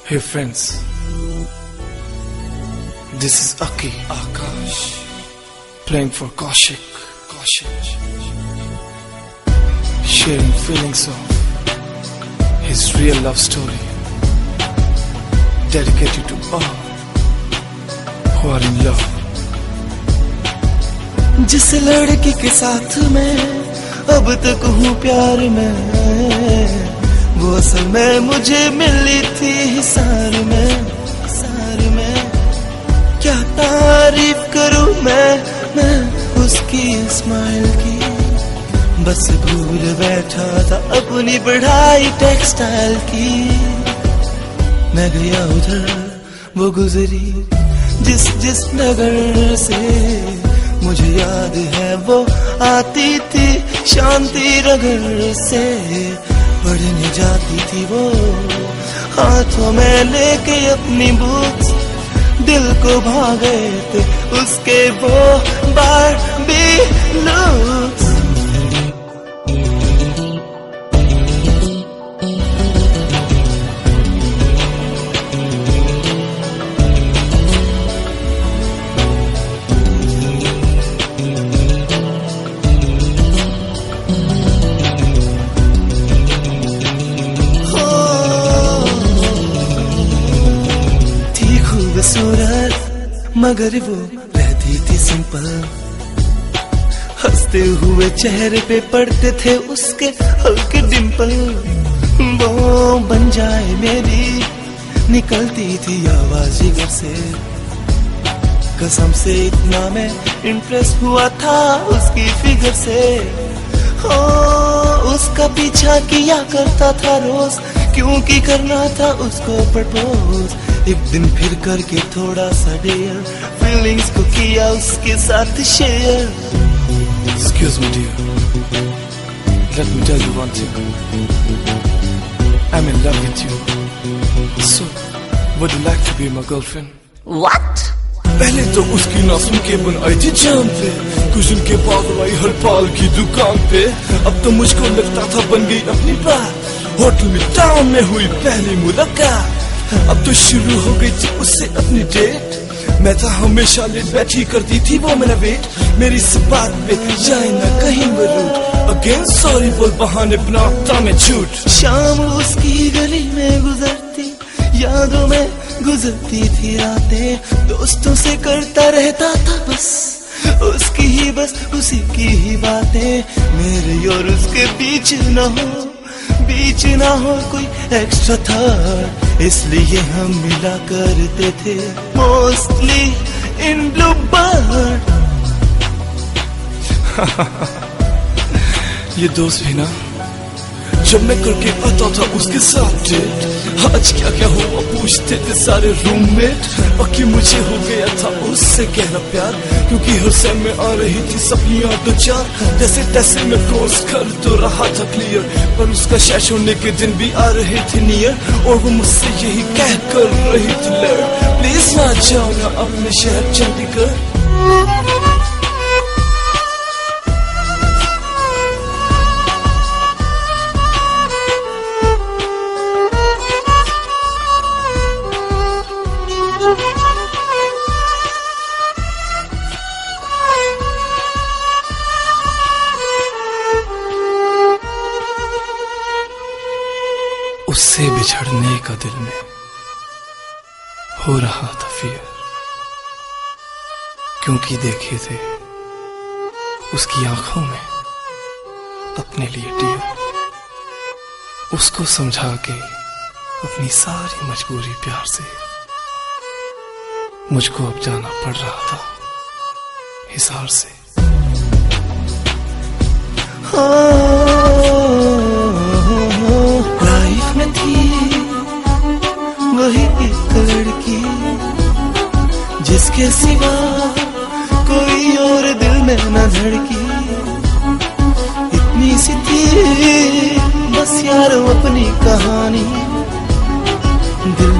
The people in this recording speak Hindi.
Hey friends, this is Aki Akash playing for Kaushik, sharing feelings of his real love story, dedicated to all who are in love. जिस लड़की के साथ मैं अब तक हूँ प्यार में, वो असल में मुझे मिली थी हिसार में। क्या तारीफ करूँ मैं उसकी स्माइल की। बस भूल बैठा था अपनी पढ़ाई टेक्सटाइल की। मैं गया उधर, वो गुजरी जिस नगर से। मुझे याद है वो आती थी शांति नगर से। पढ़ने जाती थी वो हाथों में लेके अपनी बुक्स। दिल को भागे थे उसके वो बार्बी लुक्स। खूबसूरत मगर वो रहती थी सिंपल। हंसते हुए चेहरे पे पड़ते थे उसके हल्के डिंपल। वो बन जाए मेरी निकलती थी आवाज जिगर से। कसम से इतना मैं इम्प्रेस हुआ था उसकी फिगर से। हो उसका पीछा किया करता था रोज, क्योंकि करना था उसको प्रपोज। एक दिन फिर करके थोड़ा सा डेयर, फीलिंग्स को किया उसके साथ share. Excuse me dear, let me tell you one thing. I'm in love with you. So, would you like to be my girlfriend? What? पहले तो उसकी ना सुन के बन आई थी जान पे। कुछ दिन के बाद आई हर पाल की दुकान पे। अब तो मुझको लगता था बन गई अपनी बात। होटल में टाउन में हुई पहली मुलाकात। अब तो शुरू हो गई थी उससे अपनी डेट। मैं था हमेशा लेट, बैठी करती थी वो मेरा वेट। मेरी इस बात पे जाए ना कहीं वो रूट। अगेन सॉरी बोल बहाने बनाता मैं झूठ। शाम उसकी गली में गुजरती, यादों में गुजरती थी रातें। दोस्तों से करता रहता था बस उसकी ही बस उसी की ही बातें। मेरे और उसके बीच ना हो कोई एक्स्ट्रा थर्ड। इसलिए हम मिला करते थे मोस्टली इन ब्लू बर्ड। ये दोस्त भी ना जब मैं करके आता था उसके साथ डेट। आज क्या क्या हुआ पूछते थे सारे रूममेट। बाकी मुझे हो गया था उससे गहरा प्यार, क्योंकि हर सेम में आ रही थी सपनियां दो चार। जैसे तैसे मैं कोर्स कर तो रहा था क्लियर, पर उसका शैश होने के दिन भी आ रहे थे नियर। और वो मुझसे यही कह कर रही थी लड़, प्लीज ना जाओ ना अपने शहर चंडीगढ़। उससे बिछड़ने का दिल में हो रहा था फियर, क्योंकि देखे थे उसकी आंखों में अपने लिए टीयर। उसको समझा के अपनी सारी मजबूरी प्यार से मुझको अब जाना पड़ रहा था हिसार से। लाइफ में थी वही एक लड़की, जिसके सिवा कोई और दिल में न धड़की। इतनी सी थी बस यार अपनी कहानी, दिल